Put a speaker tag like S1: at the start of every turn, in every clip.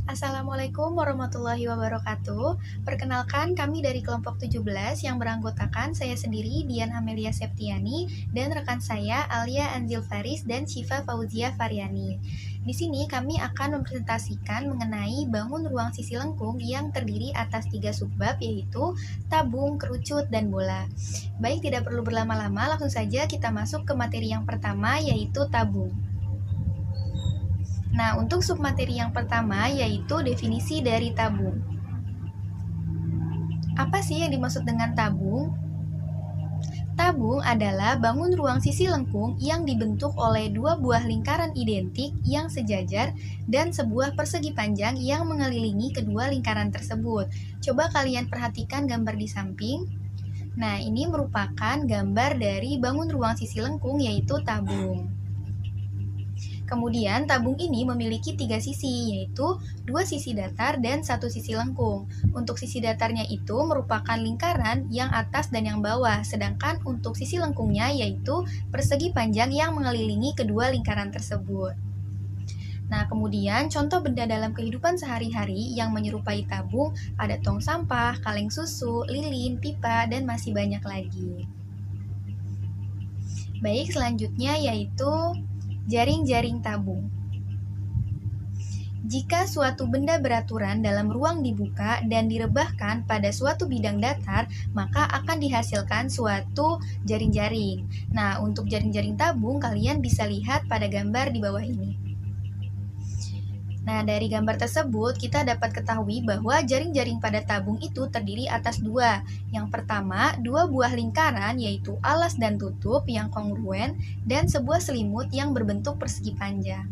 S1: Assalamualaikum warahmatullahi wabarakatuh. Perkenalkan, kami dari kelompok 17 yang beranggotakan saya sendiri, Dian Amelia Septiani, dan rekan saya, Alia Anzil Faris dan Syifa Fauzia Faryani. Di sini kami akan mempresentasikan mengenai bangun ruang sisi lengkung yang terdiri atas 3 subbab, yaitu tabung, kerucut, dan bola. Baik, tidak perlu berlama-lama, langsung saja kita masuk ke materi yang pertama, yaitu tabung. Nah, untuk submateri yang pertama yaitu definisi dari tabung. Apa sih yang dimaksud dengan tabung? Tabung adalah bangun ruang sisi lengkung yang dibentuk oleh dua buah lingkaran identik yang sejajar dan sebuah persegi panjang yang mengelilingi kedua lingkaran tersebut. Coba kalian perhatikan gambar di samping. Nah, ini merupakan gambar dari bangun ruang sisi lengkung yaitu tabung. Kemudian tabung ini memiliki 3 sisi, yaitu 2 sisi datar dan 1 sisi lengkung. Untuk sisi datarnya itu merupakan lingkaran yang atas dan yang bawah, sedangkan untuk sisi lengkungnya yaitu persegi panjang yang mengelilingi kedua lingkaran tersebut. Nah, kemudian contoh benda dalam kehidupan sehari-hari yang menyerupai tabung ada tong sampah, kaleng susu, lilin, pipa, dan masih banyak lagi. Baik, selanjutnya yaitu jaring-jaring tabung. Jika suatu benda beraturan dalam ruang dibuka dan direbahkan pada suatu bidang datar, maka akan dihasilkan suatu jaring-jaring. Nah, untuk jaring-jaring tabung, kalian bisa lihat pada gambar di bawah ini. Nah, dari gambar tersebut, kita dapat ketahui bahwa jaring-jaring pada tabung itu terdiri atas dua. Yang pertama, dua buah lingkaran, yaitu alas dan tutup yang kongruen, dan sebuah selimut yang berbentuk persegi panjang.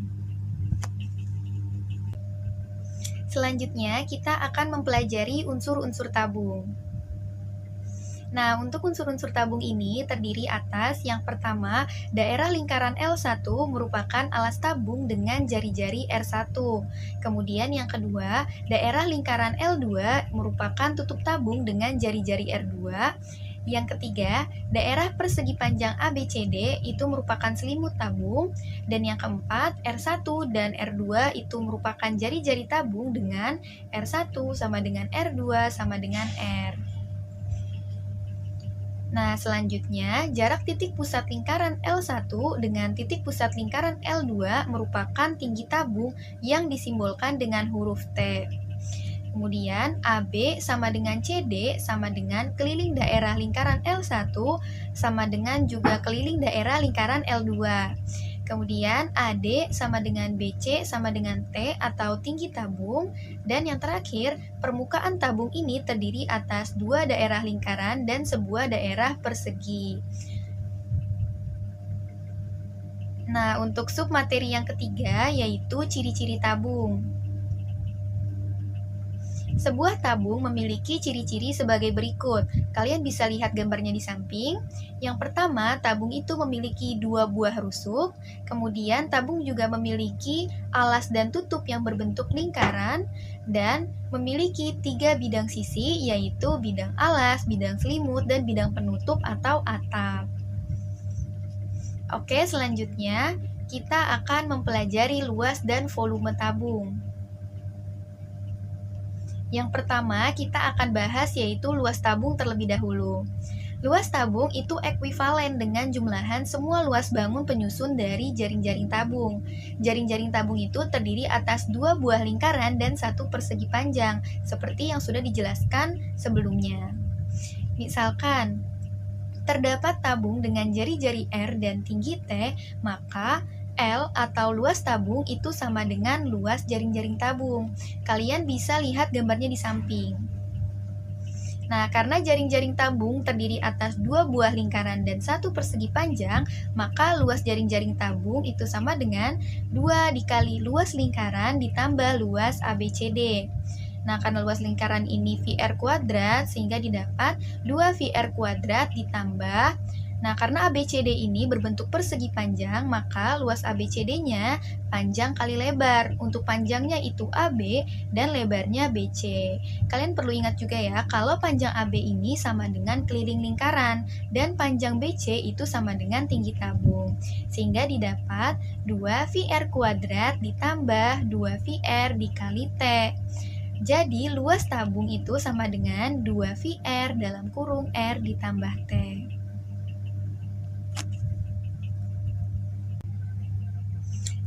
S1: Selanjutnya, kita akan mempelajari unsur-unsur tabung. Nah, untuk unsur-unsur tabung ini terdiri atas yang pertama, daerah lingkaran L1 merupakan alas tabung dengan jari-jari R1. Kemudian yang kedua, daerah lingkaran L2 merupakan tutup tabung dengan jari-jari R2. Yang ketiga, daerah persegi panjang ABCD itu merupakan selimut tabung. Dan yang keempat, R1 dan R2 itu merupakan jari-jari tabung dengan R1 sama dengan R2 sama dengan R. Nah, selanjutnya, jarak titik pusat lingkaran L1 dengan titik pusat lingkaran L2 merupakan tinggi tabung yang disimbolkan dengan huruf T. Kemudian, AB sama dengan CD sama dengan keliling daerah lingkaran L1 sama dengan juga keliling daerah lingkaran L2. Kemudian AD sama dengan BC sama dengan T atau tinggi tabung. Dan yang terakhir, permukaan tabung ini terdiri atas dua daerah lingkaran dan sebuah daerah persegi. Nah, untuk submateri yang ketiga yaitu ciri-ciri tabung. Sebuah tabung memiliki ciri-ciri sebagai berikut. Kalian bisa lihat gambarnya di samping. Yang pertama, tabung itu memiliki dua buah rusuk. Kemudian, tabung juga memiliki alas dan tutup yang berbentuk lingkaran. Dan memiliki 3 bidang sisi, yaitu bidang alas, bidang selimut, dan bidang penutup atau atap. Oke, selanjutnya kita akan mempelajari luas dan volume tabung. Yang pertama, kita akan bahas yaitu luas tabung terlebih dahulu. Luas tabung itu ekuivalen dengan jumlahan semua luas bangun penyusun dari jaring-jaring tabung. Jaring-jaring tabung itu terdiri atas dua buah lingkaran dan satu persegi panjang, seperti yang sudah dijelaskan sebelumnya. Misalkan, terdapat tabung dengan jari-jari R dan tinggi T, maka L atau luas tabung itu sama dengan luas jaring-jaring tabung. Kalian bisa lihat gambarnya di samping. Nah, karena jaring-jaring tabung terdiri atas dua buah lingkaran dan satu persegi panjang, maka luas jaring-jaring tabung itu sama dengan 2 dikali luas lingkaran ditambah luas ABCD. Nah, karena luas lingkaran ini VR kuadrat, sehingga didapat 2 VR kuadrat ditambah. Nah, karena ABCD ini berbentuk persegi panjang, maka luas ABCD-nya panjang kali lebar. Untuk panjangnya itu AB dan lebarnya BC. Kalian perlu ingat juga ya, kalau panjang AB ini sama dengan keliling lingkaran dan panjang BC itu sama dengan tinggi tabung. Sehingga didapat 2VR kuadrat ditambah 2VR dikali T. Jadi, luas tabung itu sama dengan 2VR dalam kurung R ditambah T.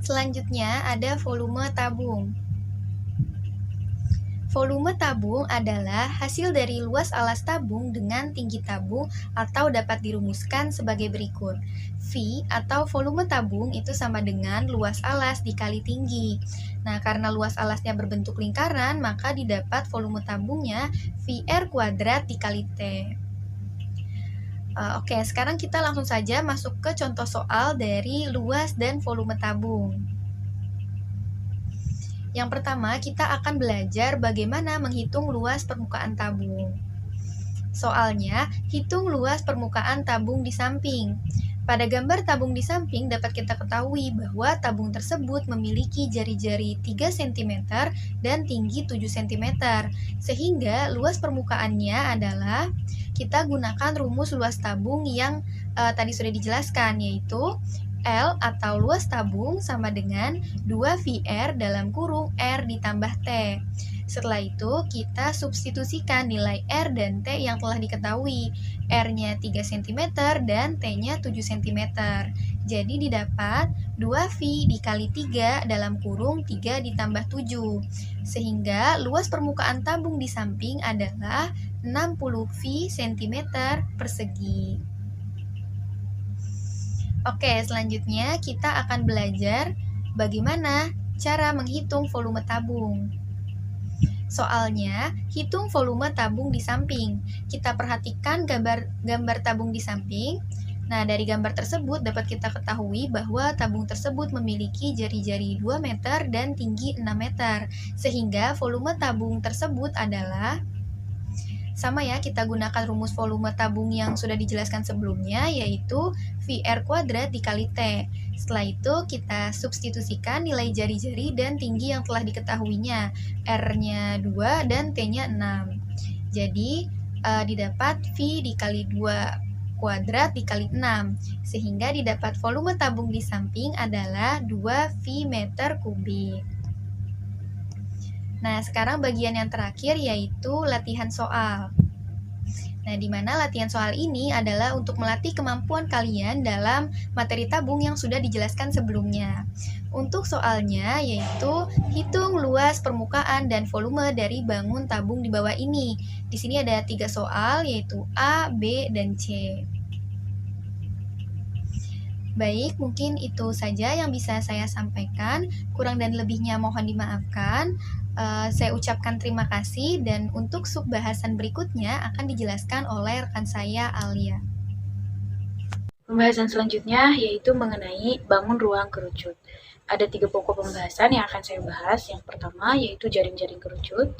S1: Selanjutnya ada volume tabung. Volume tabung adalah hasil dari luas alas tabung dengan tinggi tabung atau dapat dirumuskan sebagai berikut. V atau volume tabung itu sama dengan luas alas dikali tinggi. Nah, karena luas alasnya berbentuk lingkaran, maka didapat volume tabungnya VR kuadrat dikali T. Oke, sekarang kita langsung saja masuk ke contoh soal dari luas dan volume tabung. Yang pertama, kita akan belajar bagaimana menghitung luas permukaan tabung. Soalnya, hitung luas permukaan tabung di samping. Pada gambar tabung di samping dapat kita ketahui bahwa tabung tersebut memiliki jari-jari 3 cm dan tinggi 7 cm. Sehingga luas permukaannya adalah, kita gunakan rumus luas tabung yang tadi sudah dijelaskan, yaitu L atau luas tabung sama dengan 2VR dalam kurung R ditambah T. Setelah itu, kita substitusikan nilai R dan T yang telah diketahui. R-nya 3 cm dan T-nya 7 cm. Jadi didapat 2V dikali 3 dalam kurung 3 ditambah 7. Sehingga luas permukaan tabung di samping adalah 60V cm persegi. Oke, selanjutnya kita akan belajar bagaimana cara menghitung volume tabung. Soalnya, hitung volume tabung di samping. Kita perhatikan gambar tabung di samping. Nah, dari gambar tersebut dapat kita ketahui bahwa tabung tersebut memiliki jari-jari 2 meter dan tinggi 6 meter. Sehingga volume tabung tersebut adalah, sama ya, kita gunakan rumus volume tabung yang sudah dijelaskan sebelumnya, yaitu VR kuadrat dikali T. Setelah itu, kita substitusikan nilai jari-jari dan tinggi yang telah diketahuinya. R-nya 2 dan T-nya 6. Jadi, didapat V dikali 2 kuadrat dikali 6. Sehingga didapat volume tabung di samping adalah 2V meter kubik. Nah, sekarang bagian yang terakhir yaitu latihan soal. Nah, di mana latihan soal ini adalah untuk melatih kemampuan kalian dalam materi tabung yang sudah dijelaskan sebelumnya. Untuk soalnya yaitu hitung luas permukaan dan volume dari bangun tabung di bawah ini. Di sini ada 3 soal yaitu A, B, dan C. Baik, mungkin itu saja yang bisa saya sampaikan. Kurang dan lebihnya mohon dimaafkan. Saya ucapkan terima kasih dan untuk subbahasan berikutnya akan dijelaskan oleh rekan saya, Alia.
S2: Pembahasan selanjutnya yaitu mengenai bangun ruang kerucut. Ada 3 pokok pembahasan yang akan saya bahas. Yang pertama yaitu jaring-jaring kerucut,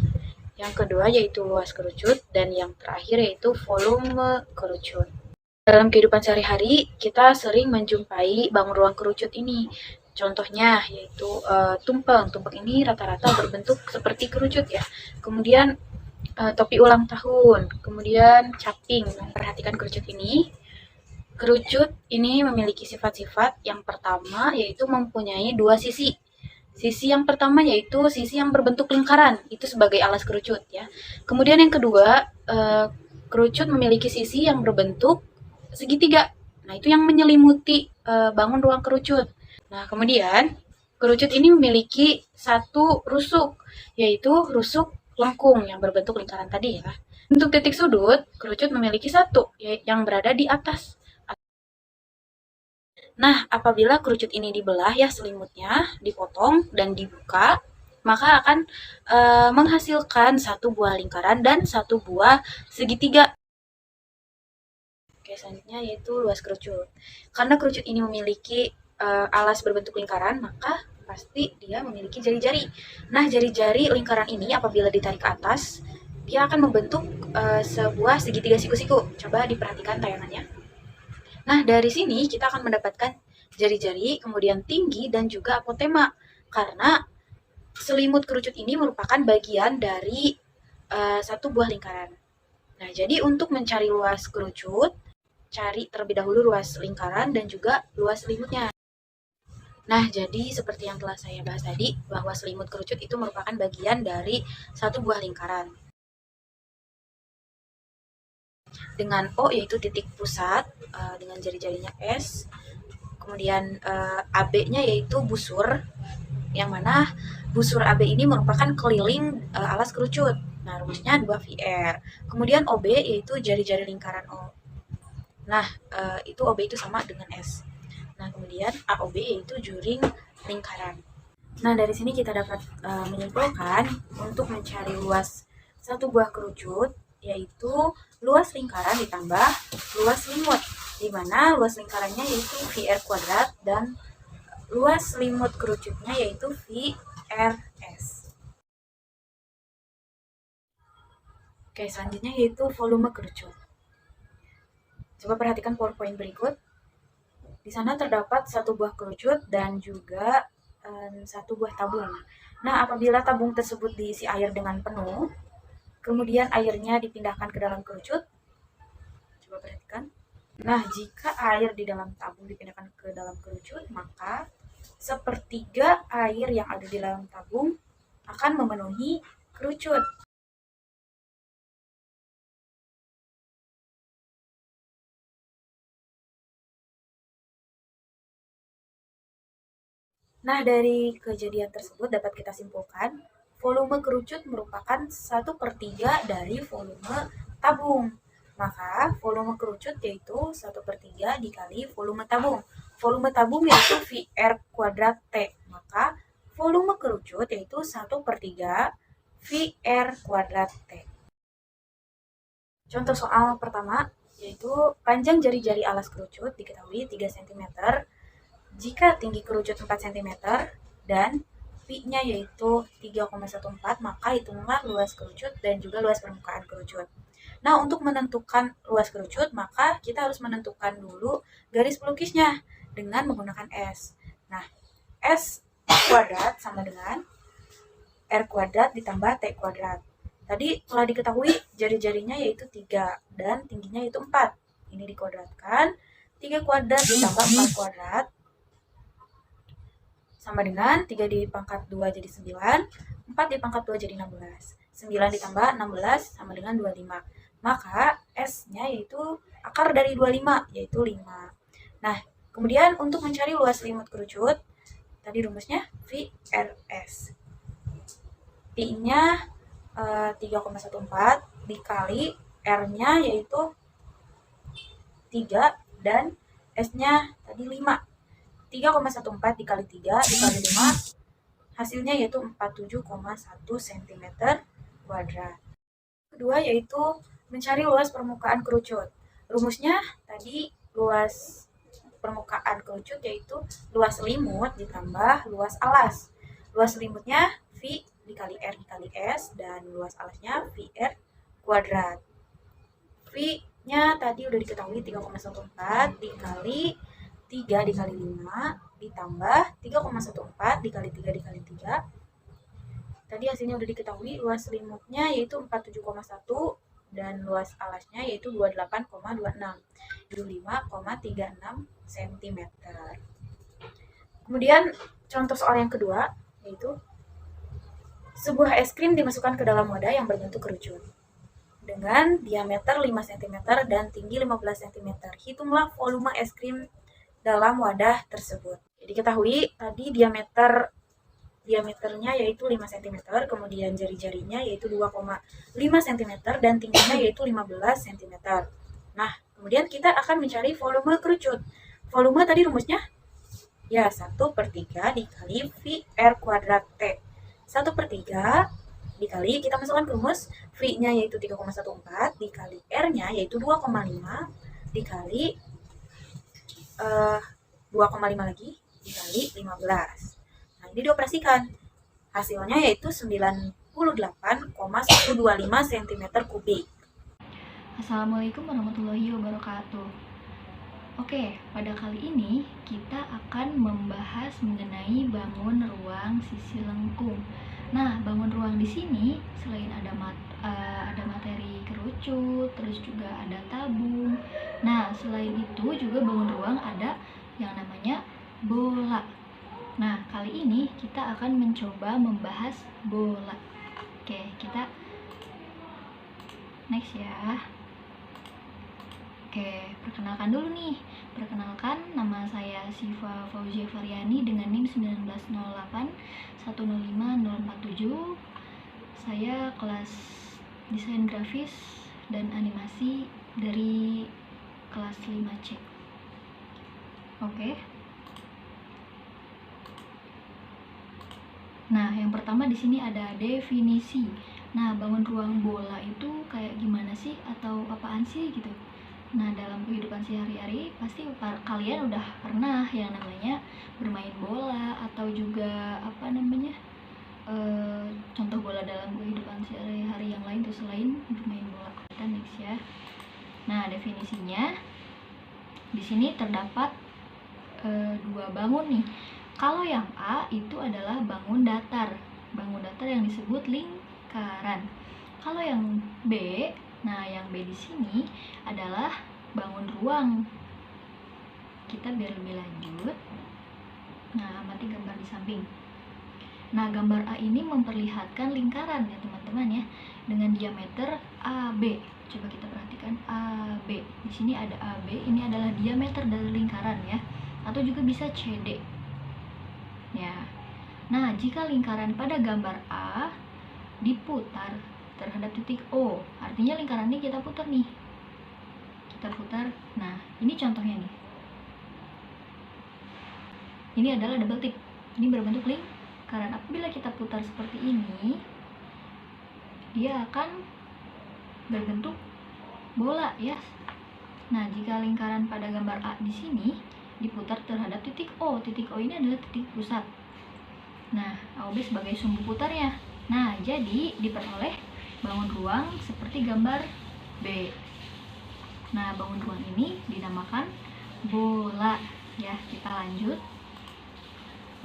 S2: yang kedua yaitu luas kerucut, dan yang terakhir yaitu volume kerucut. Dalam kehidupan sehari-hari, kita sering menjumpai bangun ruang kerucut ini. Contohnya yaitu tumpeng. Tumpeng ini rata-rata berbentuk seperti kerucut ya. Kemudian topi ulang tahun, kemudian caping. Perhatikan kerucut ini. Kerucut ini memiliki sifat-sifat. Yang pertama yaitu mempunyai 2 sisi. Sisi yang pertama yaitu sisi yang berbentuk lingkaran, itu sebagai alas kerucut ya. Kemudian yang kedua, kerucut memiliki sisi yang berbentuk segitiga. Nah, itu yang menyelimuti bangun ruang kerucut. Nah, kemudian kerucut ini memiliki 1 rusuk, yaitu rusuk lengkung yang berbentuk lingkaran tadi ya. Untuk titik sudut, kerucut memiliki 1 yang berada di atas. Nah, apabila kerucut ini dibelah ya, selimutnya dipotong dan dibuka, maka akan menghasilkan 1 buah lingkaran dan 1 buah segitiga. Oke, selanjutnya yaitu luas kerucut. Karena kerucut ini memiliki alas berbentuk lingkaran, maka pasti dia memiliki jari-jari. Nah, jari-jari lingkaran ini apabila ditarik ke atas, dia akan membentuk sebuah segitiga siku-siku. Coba diperhatikan tayangannya. Nah, dari sini kita akan mendapatkan jari-jari, kemudian tinggi, dan juga apotema. Karena selimut kerucut ini merupakan bagian dari satu buah lingkaran. Nah, jadi untuk mencari luas kerucut, cari terlebih dahulu luas lingkaran dan juga luas selimutnya. Nah, jadi seperti yang telah saya bahas tadi, bahwa selimut kerucut itu merupakan bagian dari satu buah lingkaran. Dengan O yaitu titik pusat, dengan jari-jarinya S. Kemudian AB-nya yaitu busur, yang mana busur AB ini merupakan keliling alas kerucut. Nah, rumusnya 2VR. Kemudian OB yaitu jari-jari lingkaran O. Nah, itu OB itu sama dengan S. Nah, kemudian AOB yaitu juring lingkaran. Nah, dari sini kita dapat menyimpulkan untuk mencari luas satu buah kerucut, yaitu luas lingkaran ditambah luas selimut, di mana luas lingkarannya yaitu VR kuadrat dan luas selimut kerucutnya yaitu VRS. Oke, selanjutnya yaitu volume kerucut. Coba perhatikan PowerPoint berikut. Di sana terdapat satu buah kerucut dan juga satu buah tabung. Nah, apabila tabung tersebut diisi air dengan penuh, kemudian airnya dipindahkan ke dalam kerucut, coba perhatikan. Nah, jika air di dalam tabung dipindahkan ke dalam kerucut, maka sepertiga air yang ada di dalam tabung akan memenuhi kerucut. Nah, dari kejadian tersebut dapat kita simpulkan, volume kerucut merupakan 1/3 dari volume tabung. Maka, volume kerucut yaitu 1/3 dikali volume tabung. Volume tabung yaitu VR kuadrat T. Maka, volume kerucut yaitu 1/3 VR kuadrat T. Contoh soal pertama, yaitu panjang jari-jari alas kerucut diketahui 3 cm. Jika tinggi kerucut 4 cm dan P-nya yaitu 3,14, maka hitunglah luas kerucut dan juga luas permukaan kerucut. Nah, untuk menentukan luas kerucut, maka kita harus menentukan dulu garis pelukisnya dengan menggunakan S. Nah, S kuadrat sama dengan R kuadrat ditambah T kuadrat. Tadi telah diketahui jari-jarinya yaitu 3 dan tingginya yaitu 4. Ini dikuadratkan. 3 kuadrat ditambah 4 kuadrat sama dengan 3 dipangkat 2 jadi 9, 4 dipangkat 2 jadi 16. 9 ditambah 16 sama dengan 25. Maka S-nya yaitu akar dari 25, yaitu 5. Nah, kemudian untuk mencari luas selimut kerucut, tadi rumusnya VRS. P-nya 3,14 dikali R-nya yaitu 3 dan S-nya tadi 5. 3,14 dikali 3 dikali 5, hasilnya yaitu 47,1 cm kuadrat. Kedua yaitu mencari luas permukaan kerucut. Rumusnya tadi luas permukaan kerucut yaitu luas selimut ditambah luas alas. Luas selimutnya V dikali R dikali S dan luas alasnya VR kuadrat. V-nya tadi udah diketahui 3,14 dikali 3 dikali 5 ditambah 3,14 dikali 3 dikali 3. Tadi hasilnya udah diketahui, luas selimutnya yaitu 47,1 dan luas alasnya yaitu 28,26. 5,36 cm. Kemudian contoh soal yang kedua yaitu sebuah es krim dimasukkan ke dalam wadah yang berbentuk kerucut dengan diameter 5 cm dan tinggi 15 cm. Hitunglah volume es krim dalam wadah tersebut. Jadi ketahui tadi diameternya yaitu 5 cm, kemudian jari-jarinya yaitu 2,5 cm dan tingginya yaitu 15 cm. Nah, kemudian kita akan mencari volume kerucut. Volume tadi rumusnya ya 1/3 dikali VR kuadrat T. 1/3 dikali, kita masukkan ke rumus, V-nya yaitu 3,14 dikali R-nya yaitu 2,5 dikali 2,5 lagi dikali 15. Nah, ini dioperasikan. Hasilnya yaitu 98,125 cm kubik.
S1: Assalamualaikum warahmatullahi wabarakatuh. Oke, pada kali ini kita akan membahas mengenai bangun ruang sisi lengkung. Nah, bangun ruang di sini selain ada materi kerucut, terus juga ada tabung. Nah, selain itu juga bangun ruang ada yang namanya bola. Nah, kali ini kita akan mencoba membahas bola. Oke, kita next ya. Oke, perkenalkan dulu nih. Perkenalkan, nama saya Siva Fauzia Faryani dengan NIM 1908 105 047. Saya kelas desain grafis dan animasi dari kelas 5C. Oke. Nah, yang pertama di sini ada definisi. Nah, bangun ruang bola itu kayak gimana sih atau apaan sih gitu. Nah, dalam kehidupan sehari-hari pasti kalian udah pernah yang namanya bermain bola atau juga contoh bola dalam kehidupan sehari-hari yang lain tuh selain bermain bola. Kita next ya. Nah, definisinya di sini terdapat dua bangun nih. Kalau yang A itu adalah bangun datar yang disebut lingkaran. Kalau yang B, nah yang B di sini adalah bangun ruang. Kita biar lebih lanjut. Nah, amati gambar di samping. Nah, gambar A ini memperlihatkan lingkaran ya teman-teman ya, dengan diameter AB. Coba kita perhatikan AB. Di sini ada AB, ini adalah diameter dari lingkaran ya, atau juga bisa CD. Ya. Nah, jika lingkaran pada gambar A diputar terhadap titik O, artinya lingkaran ini kita putar nih. Kita putar. Nah, ini contohnya nih. Ini adalah double tip. Ini berbentuk lingkaran. Apabila kita putar seperti ini, dia akan berbentuk bola ya. Nah, jika lingkaran pada gambar A di sini diputar terhadap titik O. Titik O ini adalah titik pusat. Nah, AOB sebagai sumbu putarnya. Nah, jadi diperoleh bangun ruang seperti gambar B. Nah, bangun ruang ini dinamakan bola. Ya, kita lanjut.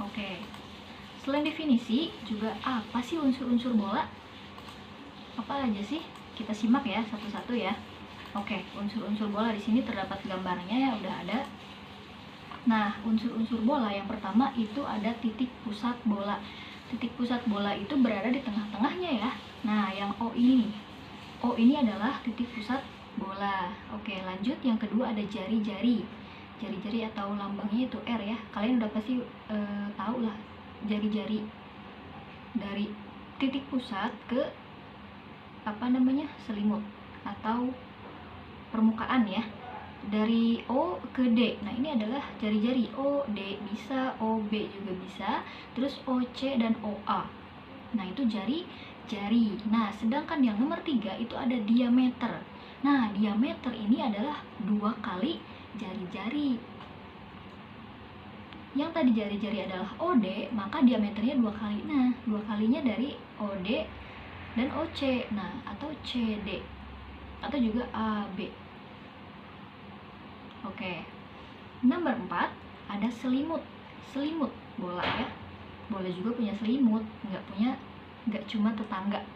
S1: Oke. Selain definisi, juga apa sih unsur-unsur bola? Apa aja sih? Kita simak ya satu-satu ya. Oke, unsur-unsur bola di sini terdapat gambarnya ya, udah ada. Nah, unsur-unsur bola yang pertama itu ada titik pusat bola. Titik pusat bola itu berada di tengah-tengahnya ya. Nah, yang O ini nih. O ini adalah titik pusat bola. Oke, lanjut. Yang kedua ada jari-jari. Jari-jari atau lambangnya itu R ya. Kalian udah pasti tahu lah jari-jari dari titik pusat ke selimut atau permukaan ya. Dari O ke D. Nah, ini adalah jari-jari. O, D bisa, O, B juga bisa. Terus O, C, dan O, A. Nah, itu jari-jari. Nah, sedangkan yang nomor 3 itu ada diameter. Nah, diameter ini adalah 2 kali jari-jari. Yang tadi jari-jari adalah OD, maka diameternya 2 kali. Nah, 2 kalinya dari OD dan OC. Nah, atau CD. Atau juga AB. Oke. Nomor 4 ada selimut. Selimut bola ya. Bola juga punya selimut, nggak cuma tetangga.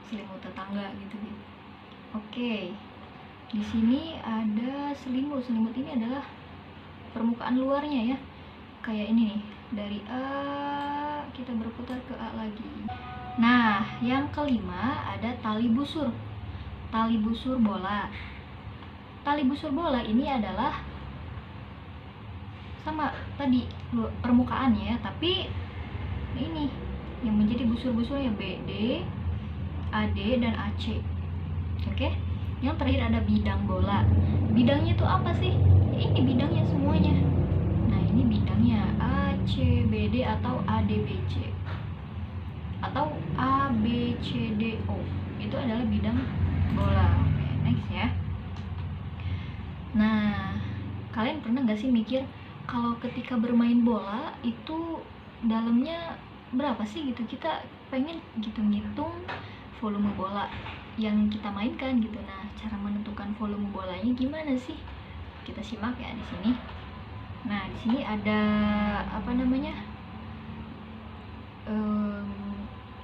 S1: Selimut tetangga gitu. Oke. Di sini ada selimut. Selimut ini adalah permukaan luarnya ya. Kayak ini nih. Dari A kita berputar ke A lagi. Nah, yang kelima ada tali busur. Tali busur bola. Tali busur bola ini adalah sama tadi permukaannya ya, tapi ini yang menjadi busur-busurnya BD, AD, dan AC. Oke. Yang terakhir ada bidang bola. Bidangnya itu apa sih? Ini bidangnya semuanya. Nah, ini bidangnya ACBD atau ADBC atau ABCDO. Itu adalah bidang bola. Oke, next ya. Nah, kalian pernah gak sih mikir kalau ketika bermain bola itu dalamnya berapa sih gitu? Kita pengen gitu ngitung volume bola yang kita mainkan gitu. Nah, cara menentukan volume bolanya gimana sih? kita simak ya di sini. Nah, di sini ada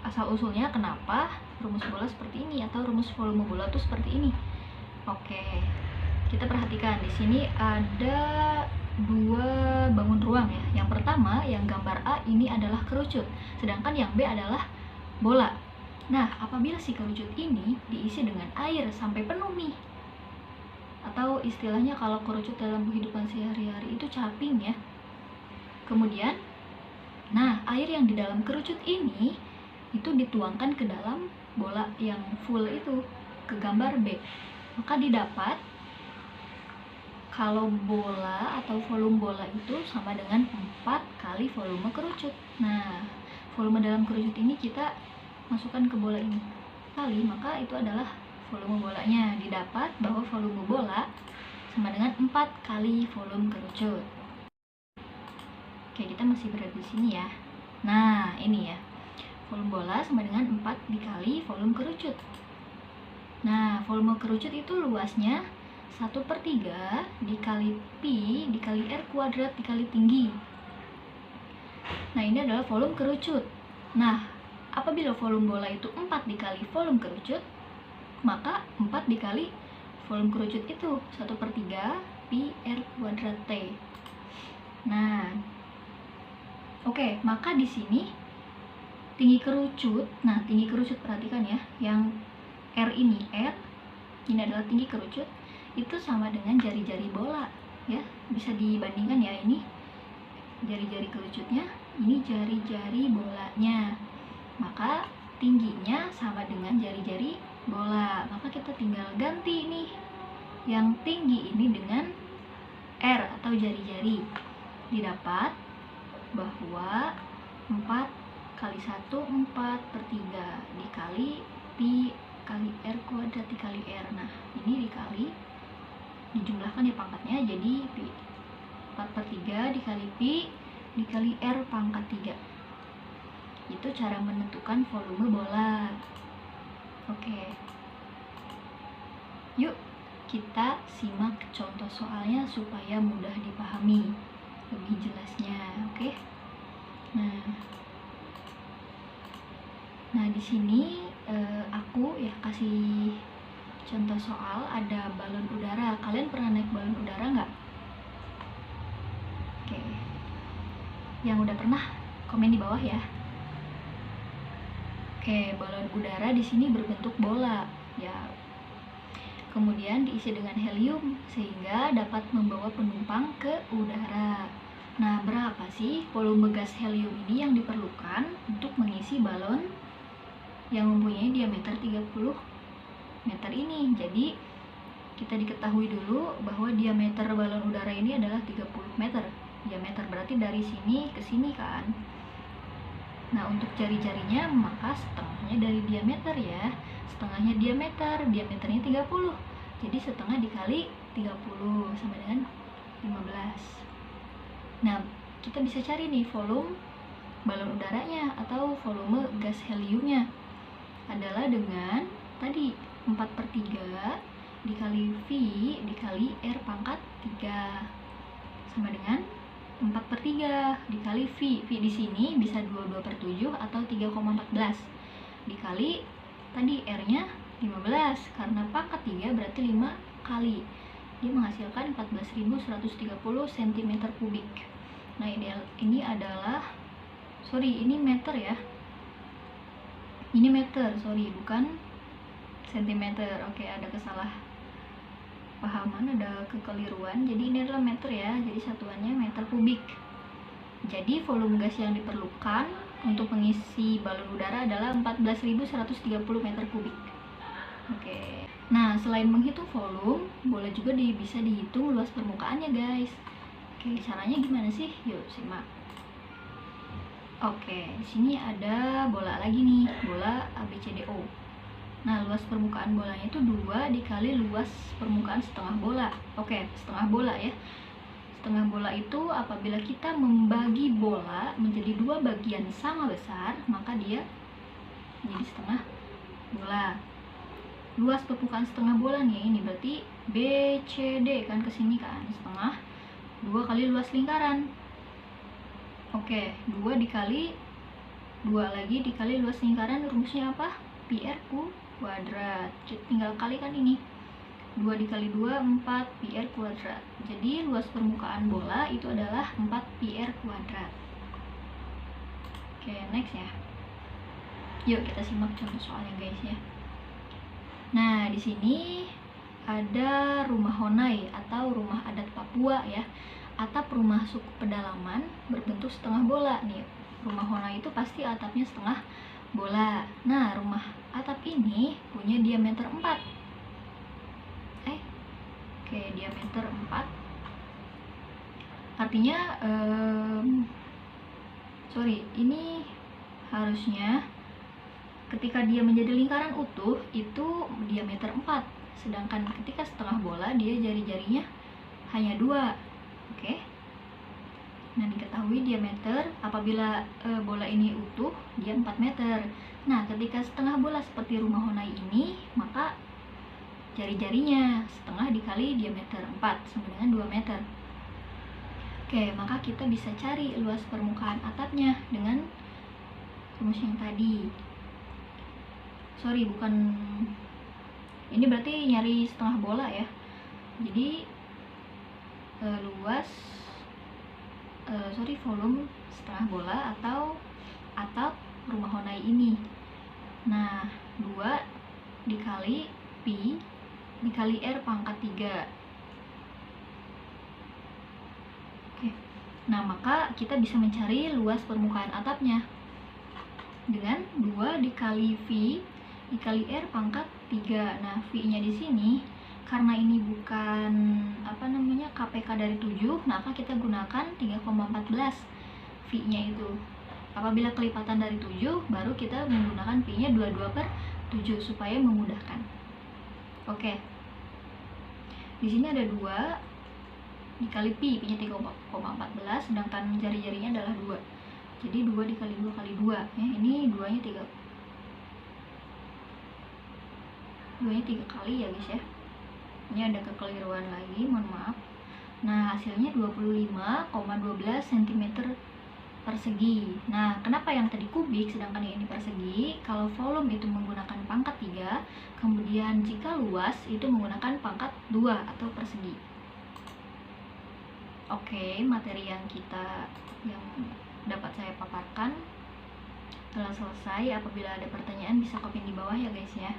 S1: asal usulnya kenapa rumus bola seperti ini atau rumus volume bola tuh seperti ini. Oke, kita perhatikan di sini ada dua bangun ruang ya. Yang pertama, yang gambar A ini adalah kerucut, sedangkan yang B adalah bola. Nah, apabila si kerucut ini diisi dengan air sampai penuh nih, atau istilahnya kalau kerucut dalam kehidupan sehari-hari itu caping ya. Kemudian, nah air yang di dalam kerucut ini itu dituangkan ke dalam bola yang full itu, ke gambar B. Maka didapat kalau bola atau volume bola itu sama dengan 4 kali volume kerucut. Nah, volume dalam kerucut ini kita masukkan ke bola ini kali, maka itu adalah volume bolanya. Didapat bahwa volume bola sama dengan 4 kali volume kerucut. Oke, kita masih berada di sini ya. Nah, ini ya. Volume bola sama dengan 4 dikali volume kerucut. Nah, volume kerucut itu luasnya 1/3 dikali pi dikali R kuadrat dikali tinggi. Nah, ini adalah volume kerucut. Nah, apabila volume bola itu 4 dikali volume kerucut, maka 4 dikali volume kerucut itu 1/3 pi R kuadrat T. Nah, oke, maka di sini tinggi kerucut. Nah, tinggi kerucut perhatikan ya, yang R ini adalah tinggi kerucut, itu sama dengan jari-jari bola ya. Bisa dibandingkan ya, ini jari-jari kerucutnya, ini jari-jari bolanya. Maka tingginya sama dengan jari-jari bola. Maka kita tinggal ganti nih yang tinggi ini dengan R atau jari-jari. Didapat bahwa 4 kali 1 4/3 dikali pi kali R kuadrat dikali R. Nah, ini dikali, dijumlahkan ya pangkatnya, jadi pi 4/3 dikali pi dikali R pangkat 3. Itu cara menentukan volume bola. Oke, yuk kita simak contoh soalnya supaya mudah dipahami lebih jelasnya. Oke. Nah, di sini aku ya kasih contoh soal, ada balon udara. Kalian pernah naik balon udara nggak? Oke, yang udah pernah komen di bawah ya. Oke, balon udara di sini berbentuk bola ya. Kemudian diisi dengan helium sehingga dapat membawa penumpang ke udara. Nah, berapa sih volume gas helium ini yang diperlukan untuk mengisi balon yang mempunyai diameter 30 meter ini? Jadi, kita diketahui dulu bahwa diameter balon udara ini adalah 30 meter. Diameter berarti dari sini ke sini kan. Nah, untuk jari-jarinya maka setengahnya dari diameter ya. Setengahnya diameternya 30. Jadi setengah dikali 30 sama dengan 15. Nah, kita bisa cari nih volume balon udaranya atau volume gas heliumnya adalah dengan tadi 4/3 dikali V dikali R pangkat 3 sama dengan 4/3 dikali V. V di sini bisa 22/7 atau 3,14 dikali tadi R-nya 15, karena pangkat 3 berarti 5 kali. Dia menghasilkan 14.130 cm3. Nah, ini adalah ini meter ya. Ini meter, bukan sentimeter. Oke, ada kesalahpahaman, ada kekeliruan. Jadi ini adalah meter ya. Jadi satuannya meter kubik. Jadi volume gas yang diperlukan untuk mengisi balon udara adalah 14.130 meter kubik. Oke. Nah, selain menghitung volume, bola juga bisa dihitung luas permukaannya, guys. Oke, caranya gimana sih? Yuk, simak. Oke, di sini ada bola lagi nih, bola ABCDO. Nah, luas permukaan bolanya itu 2 dikali luas permukaan setengah bola. Oke, setengah bola ya. Setengah bola itu apabila kita membagi bola menjadi 2 bagian sama besar, maka dia menjadi setengah bola. luas permukaan setengah bola nih, ini berarti BCD kan, kesini kan setengah, 2 kali luas lingkaran. Oke, 2 dikali 2 lagi dikali luas lingkaran, rumusnya apa? Pi R kuadrat. Tinggal kali kan ini, 2 dikali 2 4 pi R kuadrat. Jadi luas permukaan bola itu adalah 4 pi R kuadrat. Oke, next ya. Yuk kita simak contoh soalnya guys ya. Nah, di sini ada rumah Honai atau rumah adat Papua ya. Atap rumah suku pedalaman berbentuk setengah bola nih. Rumah Honai itu pasti atapnya setengah bola. Nah, rumah atap ini punya diameter 4. Oke, diameter 4. Artinya ini harusnya ketika dia menjadi lingkaran utuh itu diameter 4. Sedangkan ketika setengah bola dia jari-jarinya hanya 2. Oke. Nah, diketahui diameter apabila bola ini utuh dia 4 meter. Nah, ketika setengah bola seperti rumah Honai ini, maka jari-jarinya setengah dikali diameter 4 sama dengan 2 meter. Oke, maka kita bisa cari luas permukaan atapnya dengan rumus yang tadi. Ini berarti nyari setengah bola ya. Jadi volume setengah bola atau atap rumah Honai ini. Nah, 2 dikali pi dikali R pangkat 3. Oke. Nah, maka kita bisa mencari luas permukaan atapnya dengan 2 dikali V dikali R pangkat 3. Nah, V-nya di sini karena ini bukan KPK dari 7, maka kita gunakan 3,14 V-nya itu. Apabila kelipatan dari 7, baru kita menggunakan V-nya 22/7 supaya memudahkan. Oke. Di sini ada 2 dikali pi, pi-nya 3,14, sedangkan jari-jarinya adalah 2. Jadi 2 dikali 2 kali 2. Ya, ini 2-nya 3 kali ya guys ya. Ini ada kekeliruan lagi, mohon maaf. Nah, hasilnya 25,12 cm persegi. Nah, kenapa yang tadi kubik sedangkan yang ini persegi? Kalau volume itu menggunakan pangkat 3, kemudian jika luas itu menggunakan pangkat 2 atau persegi. Oke, materi yang dapat saya paparkan telah selesai. Apabila ada pertanyaan bisa komen di bawah ya guys ya.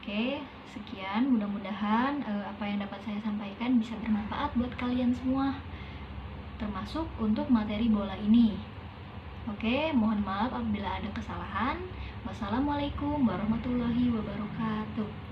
S1: Oke, sekian. Mudah-mudahan apa yang dapat saya sampaikan bisa bermanfaat buat kalian semua, termasuk untuk materi bola ini. Oke, mohon maaf apabila ada kesalahan. Wassalamualaikum warahmatullahi wabarakatuh.